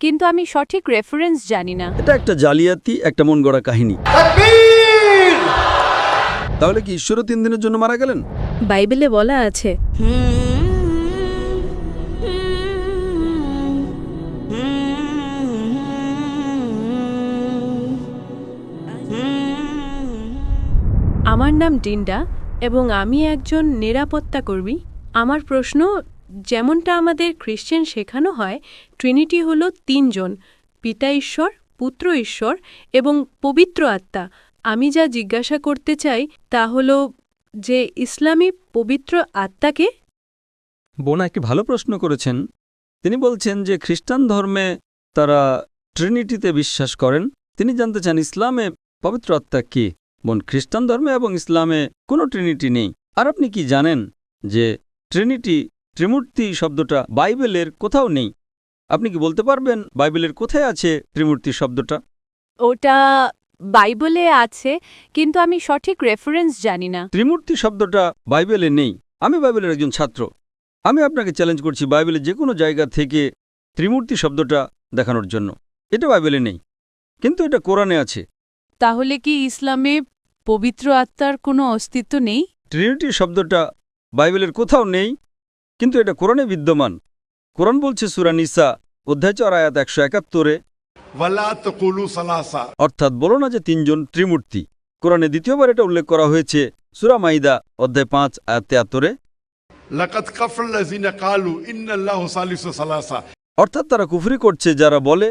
কিন্তু আমি সঠিক রেফারেন্স জানি না। এটা একটা জালিয়াতি, একটা মন গড়া কাহিনী। তাহলে কি ঈশ্বরও 3 দিনের জন্য মারা গেলেন? বাইবেলে বলা আছে। আমার নাম ডিন্ডা এবং আমি একজন নিরাপত্তা কর্মী। আমার প্রশ্ন, যেমনটা আমাদের খ্রিস্টান শেখানো হয়, ট্রিনিটি হলো 3 জন, পিতা ঈশ্বর, পুত্র ঈশ্বর এবং পবিত্র আত্মা। আমি যা জিজ্ঞাসা করতে চাই তা হলো যে ইসলামী পবিত্র আত্মাকে। বোনা একটি ভালো প্রশ্ন করেছেন। তিনি বলছেন যে খ্রিস্টান ধর্মে তারা ট্রিনিটিতে বিশ্বাস করেন। তিনি জানতে চান ইসলামে পবিত্র আত্মা কি। বোন, খ্রিস্টান ধর্মে এবং ইসলামে কোনো ট্রিনিটি নেই। আর আপনি কি জানেন যে ট্রিনিটি, ত্রিমূর্তি শব্দটা বাইবেলের কোথাও নেই? আপনি কি বলতে পারবেন বাইবেলের কোথায় আছে ত্রিমূর্তি শব্দটা? ওটা বাইবেলে আছে, কিন্তু আমি সঠিক রেফারেন্স জানি না। ত্রিমূর্তি শব্দটা বাইবেলে নেই। আমি বাইবেলের একজন ছাত্র। আমি আপনাকে চ্যালেঞ্জ করছি বাইবেলের যে কোনো জায়গা থেকে ত্রিমূর্তি শব্দটা দেখানোর জন্য। এটা বাইবেলে নেই, কিন্তু এটা কোরআনে আছে। তাহলে কি ইসলামে পবিত্র আত্মার কোনো অস্তিত্ব নেই? ট্রিনিটি শব্দটা বাইবেলের কোথাও নেই, কিন্তু এটা কোরআনে বিদ্যমান। কোরআন বলছে সূরা নিসা অধ্যায় 4 আয়াত 171-এ, ওয়ালা তাকুলু সালাসা, অর্থাৎ বলো না যে 3 জন ত্রিমূর্তি। কোরআনে দ্বিতীয়বার এটা উল্লেখ করা হয়েছে সূরা মাইদা অধ্যায় 5 আয়াত 73-এ। লাকাদ কাফারাল্লাযিনা ক্বালু ইন্নাল্লাহু সালিসু সালাসা, অর্থাৎ তারা কুফরি করছে যারা বলে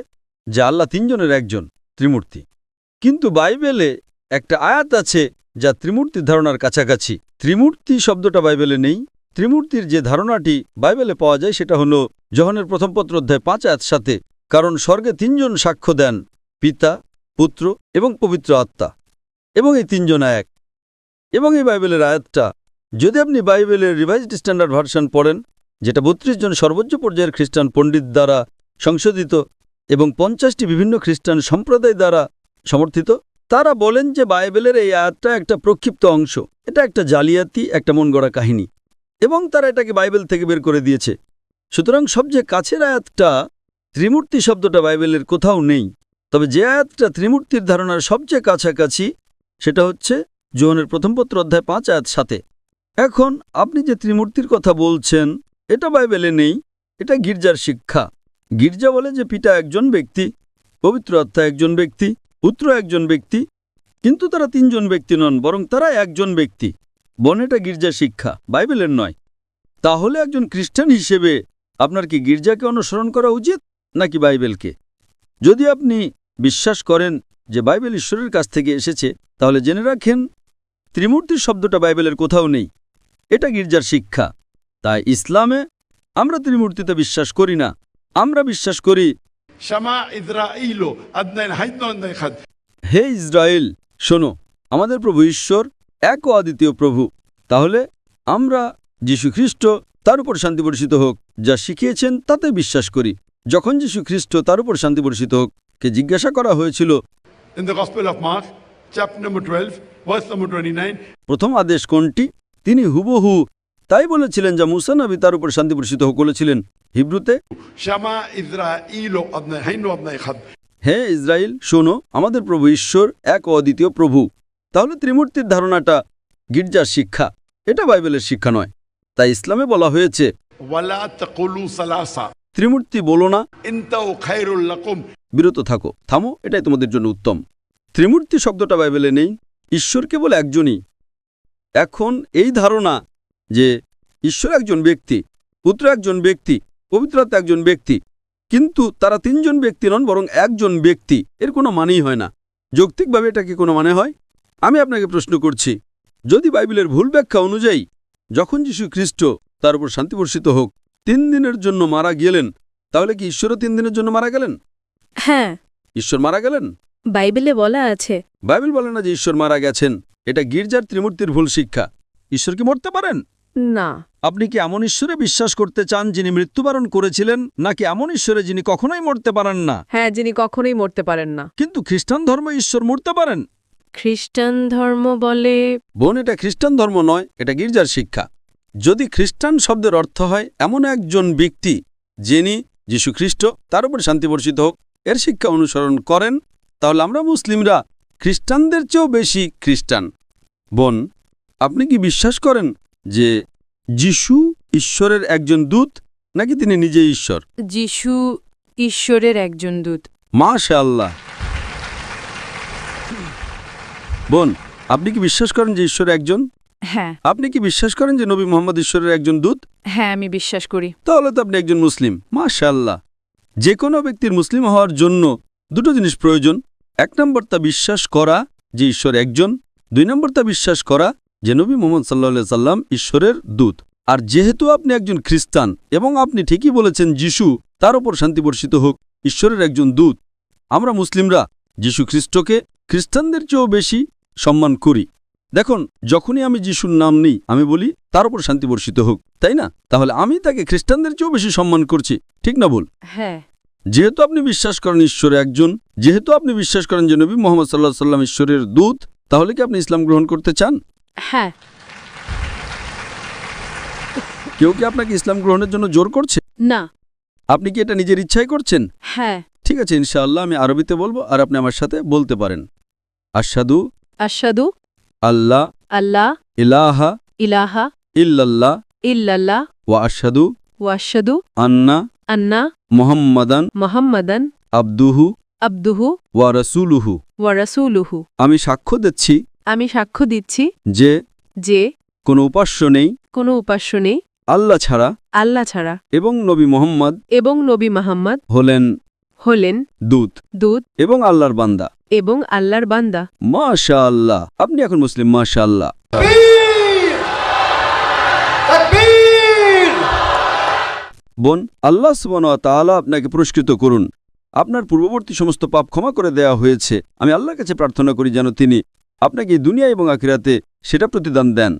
যে আল্লাহ 3 জনের একজন, ত্রিমূর্তি। কিন্তু বাইবেলে একটা আয়াত আছে যা ত্রিমূর্তির ধারণার কাছাকাছি। ত্রিমূর্তি শব্দটা বাইবেলে নেই। ত্রিমূর্তির যে ধারণাটি বাইবেলে পাওয়া যায় সেটা হলো যোহানের প্রথম পত্র অধ্যায় 5 আয়াত 7-এ, কারণ স্বর্গে 3 জন সাক্ষ্য দেন, পিতা, পুত্র এবং পবিত্র আত্মা, এবং এই 3 জন এক। এবং এই বাইবেলের আয়াতটা যদি আপনি বাইবেলের রিভাইজড স্ট্যান্ডার্ড ভার্সন পড়েন, যেটা 32 জন সর্বোচ্চ পর্যায়ের খ্রিস্টান পণ্ডিত দ্বারা সংশোধিত এবং 50টি বিভিন্ন খ্রিস্টান সম্প্রদায় দ্বারা সমর্থিত, তারা বলেন যে বাইবেলের এই আয়াতটা একটা প্রক্ষিপ্ত অংশ। এটা একটা জালিয়াতি, একটা মন গড়া কাহিনী, এবং তারা এটাকে বাইবেল থেকে বের করে দিয়েছে। সুতরাং সবচেয়ে কাছের আয়াতটা, ত্রিমূর্তি শব্দটা বাইবেলের কোথাও নেই। তবে যে আয়াতটা ত্রিমূর্তির ধারণার সবচেয়ে কাছাকাছি সেটা হচ্ছে যোহানের প্রথম পত্র অধ্যায় 5 আয়াত 7-এ। এখন আপনি যে ত্রিমূর্তির কথা বলছেন এটা বাইবেলে নেই, এটা গির্জার শিক্ষা। গির্জা বলে যে পিতা একজন ব্যক্তি, পবিত্র আত্মা একজন ব্যক্তি, পুত্র একজন ব্যক্তি, কিন্তু তারা 3 জন ব্যক্তি নন, বরং তারা একজন ব্যক্তি। এটা গির্জার শিক্ষা, বাইবেলের নয়। তাহলে একজন খ্রিস্টান হিসেবে আপনার কি গির্জাকে অনুসরণ করা উচিত নাকি বাইবেলকে? যদি আপনি বিশ্বাস করেন যে বাইবেল ঈশ্বরের কাছ থেকে এসেছে, তাহলে জেনে রাখেন ত্রিমূর্তির শব্দটা বাইবেলের কোথাও নেই। এটা গির্জার শিক্ষা। তাই ইসলামে আমরা ত্রিমূর্তিতে বিশ্বাস করি না। আমরা বিশ্বাস করি, শামা ইসরাঈলু আদনান হাইদনান খাদ, হে ইসরায়েল শোনো, আমাদের প্রভু ঈশ্বর এক ও অদ্বিতীয় প্রভু। তাহলে আমরা যীশু খ্রিস্ট, তার উপর শান্তি বর্ষিত হোক, যা শিখিয়েছেন তাতে বিশ্বাস করি। যখন যীশু খ্রিস্ট, তার উপর শান্তি বর্ষিত হোক, কে জিজ্ঞাসা করা হয়েছিল in the gospel of mark chapter number 12 verse নম্বর 29, প্রথম আদেশ কোনটি, তিনি হুবহু তাই বলেছিলেন যা মুসা নবী তার উপর শান্তি বর্ষিত হোক বলেছিলেন। হিব্রুতে, শামা ইসরাঈলু আদনান হাইদনান খাদ, হে ইসরায়েল শোনো, আমাদের প্রভু ঈশ্বর এক ও অদ্বিতীয় প্রভু। তাহলে ত্রিমূর্তির ধারণাটা গির্জার শিক্ষা, এটা বাইবেলের শিক্ষা নয়। তাই ইসলামে বলা হয়েছে ওয়ালা তাকুলু সালাসা, ত্রিমূর্তি বলো না, ইনতাউ খায়রুল লাকুম, বিরত থাকো, থামো, এটাই তোমাদের জন্য উত্তম। ত্রিমূর্তি শব্দটা বাইবেলে নেই। ঈশ্বর কেবল একজনই। এখন এই ধারণা যে ঈশ্বর একজন ব্যক্তি, পুত্র একজন ব্যক্তি, পবিত্র আত্মা একজন ব্যক্তি, কিন্তু তারা 3 জন ব্যক্তি নন, বরং একজন ব্যক্তি, এর কোনো মানেই হয় না। যৌক্তিকভাবে এটা কি কোনো মানে হয়? আমি আপনাকে প্রশ্ন করছি, যদি বাইবেলের ভুল ব্যাখ্যা অনুযায়ী যখন যীশু খ্রিস্ট, তার উপর শান্তি বর্ষিত হোক, 3 দিনের জন্য মারা গেলেন, তাহলে কি ঈশ্বরও 3 দিনের জন্য মারা গেলেন? হ্যাঁ, ঈশ্বর মারা গেলেন? বাইবেলে বলা আছে। বাইবেল বলে না যে ঈশ্বর মারা গেছেন। এটা গির্জার ত্রিমূর্তির ভুল শিক্ষা। ঈশ্বর কি মরতে পারেন? না। আপনি কি এমন ঈশ্বরে বিশ্বাস করতে চান যিনি মৃত্যুবরণ করেছিলেন, নাকি এমন ঈশ্বরে যিনি কখনোই মরতে পারেন না? হ্যাঁ, যিনি কখনোই মরতে পারেন না। কিন্তু খ্রিস্টান ধর্মে ঈশ্বর মরতে পারেন। খ্রিস্টান ধর্ম বলে। বোন, এটা খ্রিস্টান ধর্ম নয়, এটা গির্জার শিক্ষা। যদি খ্রিস্টান শব্দের অর্থ হয় এমন একজন ব্যক্তি যিনি যীশু খ্রিস্ট, তার উপর শান্তি বর্ষিত হোক, এর শিক্ষা অনুসরণ করেন, তাহলে আমরা মুসলিমরা খ্রিস্টানদের চেয়েও বেশি খ্রিস্টান। বোন, আপনি কি বিশ্বাস করেন যে যীশু ঈশ্বরের একজন দূত, নাকি তিনি নিজেই ঈশ্বর? যিশু ঈশ্বরের একজন দূত। মাশাআল্লাহ। বোন, আপনি কি বিশ্বাস করেন যে ঈশ্বর একজন? হ্যাঁ। আপনি কি বিশ্বাস করেন যে নবী মুহাম্মদ ঈশ্বরের একজন দূত? হ্যাঁ, আমি বিশ্বাস করি। তাহলে তো আপনি একজন মুসলিম। মাশাআল্লাহ। যে কোনো ব্যক্তির মুসলিম হওয়ার জন্য দুটো জিনিস প্রয়োজন। 1 নম্বর, তা বিশ্বাস করা যে ঈশ্বর একজন। 2 নম্বর, তা বিশ্বাস করা যে নবী মুহাম্মদ সাল্লাল্লাহু আলাইহি সাল্লাম ঈশ্বরের দূত। আর যেহেতু আপনি একজন খ্রিস্টান এবং আপনি ঠিকই বলেছেন যিশু, তার উপর শান্তি বর্ষিত হোক, ঈশ্বরের একজন দূত, আমরা মুসলিমরা যিশু খ্রিস্টকে খ্রিস্টানদের চেয়েও বেশি সম্মান করি। দেখুন, যখনই আমি যিশুর নাম নিই, আমি বলি তার উপর শান্তি বর্ষিত হোক, তাই না? তাহলে আমি তাকে খ্রিস্টানদের চেয়েও বেশি সম্মান করছি, ঠিক না ভুল? হ্যাঁ। যেহেতু আপনি বিশ্বাস করেন ঈশ্বর একজন, যেহেতু আপনি বিশ্বাস করেন যে নবী মুহাম্মদ সাল্লাল্লাহু আলাইহি সাল্লাম ঈশ্বরের দূত, তাহলে কি আপনি ইসলাম গ্রহণ করতে চান? হ্যাঁ। কেউ কি আপনাকে ইসলাম গ্রহণের জন্য জোর করছে? না। আপনি কি এটা নিজের ইচ্ছায় করছেন? হ্যাঁ। ঠিক আছে, ইনশাআল্লাহ আমি আরবিতে বলবো আর আপনি আমার সাথে বলতে পারেন। আশহাদু আশহাদু আল্লাহ আল্লাহ ইলাহা ইলাহা ইল্লাল্লাহ ইল্লাল্লাহ ওয়া আশহাদু ওয়া আশহাদু আন্না আন্না মুহাম্মাদান মুহাম্মাদান আবদুহু আবদুহু ওয়া রাসূলুহু। ওয়া রাসূলুহু। আমি সাক্ষ্য দিচ্ছি আমি সাক্ষ্য দিচ্ছি যে যে কোনো উপাস্য নেই কোনো উপাস্য নেই আল্লাহ ছাড়া, আল্লাহ ছাড়া, এবং নবী মুহাম্মদ এবং নবী মুহাম্মদ হলেন দূত দূত এবং আল্লাহর বান্দা। এবং আল্লাহর বান্দা। মাশাআল্লাহ, আপনি এখন মুসলিম। মাশাআল্লাহ। বোন, আল্লাহ সুবহানাহু ওয়া তাআলা আপনাকে পুরস্কৃত করুন। আপনার পূর্ববর্তী সমস্ত পাপ ক্ষমা করে দেয়া হয়েছে। আমি আল্লাহর কাছে প্রার্থনা করি যেন তিনি আপনাকে দুনিয়া এবং আখিরাতে সেটা প্রতিদান দেন।